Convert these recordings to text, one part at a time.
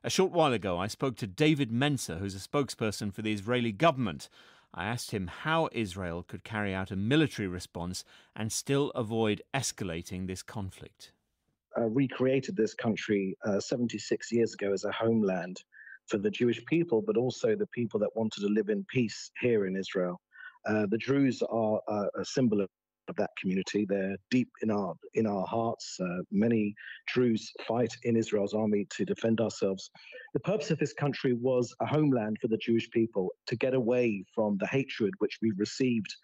A short while ago, I spoke to David Mencer, who's a spokesperson for the Israeli government. I asked him how Israel could carry out a military response and still avoid escalating this conflict. Recreated this country 76 years ago as a homeland for the Jewish people, but also the people that wanted to live in peace here in Israel. The Druze are a symbol of that community. They're deep in our hearts. Many Druze fight in Israel's army to defend ourselves. The purpose of this country was a homeland for the Jewish people to get away from the hatred which we've received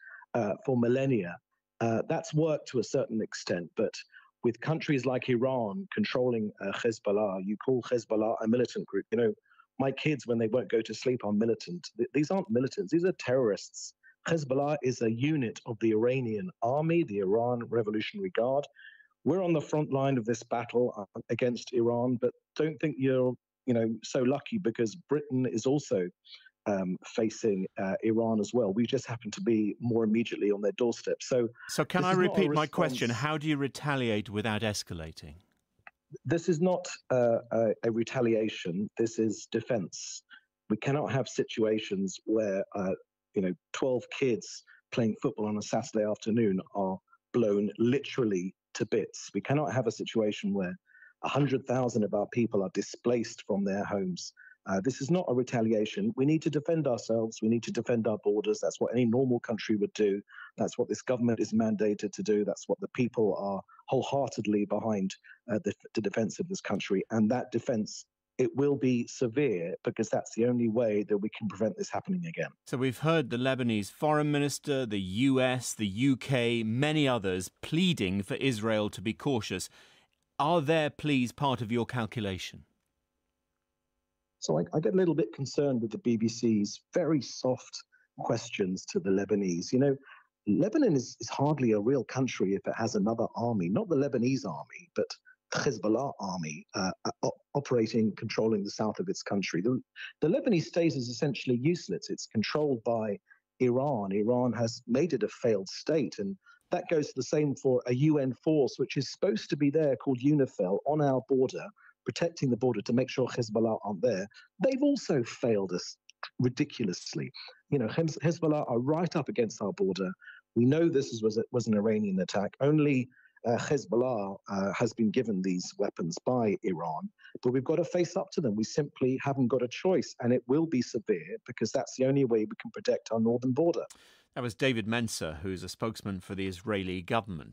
for millennia. That's worked to a certain extent, but with countries like Iran controlling Hezbollah, you call Hezbollah a militant group. You know, my kids, when they won't go to sleep, are militant. These aren't militants. These are terrorists. Hezbollah is a unit of the Iranian army, the Iran Revolutionary Guard. We're on the front line of this battle against Iran, but don't think you're, so lucky, because Britain is also facing Iran as well. We just happen to be more immediately on their doorstep. So can I repeat my question? How do you retaliate without escalating? This is not a retaliation. This is defense. We cannot have situations where 12 kids playing football on a Saturday afternoon are blown literally to bits. We cannot have a situation where 100,000 of our people are displaced from their homes. This is not a retaliation. We need to defend ourselves. We need to defend our borders. That's what any normal country would do. That's what this government is mandated to do. That's what the people are wholeheartedly behind the defense of this country. And that defense, it will be severe, because that's the only way that we can prevent this happening again. So we've heard the Lebanese foreign minister, the US, the UK, many others pleading for Israel to be cautious. Are their pleas part of your calculation? So I get a little bit concerned with the BBC's very soft questions to the Lebanese. Lebanon is hardly a real country if it has another army, not the Lebanese army, but Hezbollah army operating, controlling the south of its country. The Lebanese state is essentially useless. It's controlled by Iran. Iran has made it a failed state, and that goes the same for a UN force which is supposed to be there, called UNIFIL, on our border, protecting the border to make sure Hezbollah aren't there. They've also failed us ridiculously. Hezbollah are right up against our border. We know this was an Iranian attack. Only Hezbollah has been given these weapons by Iran, but we've got to face up to them. We simply haven't got a choice, and it will be severe, because that's the only way we can protect our northern border. That was David Mencer, who's a spokesman for the Israeli government.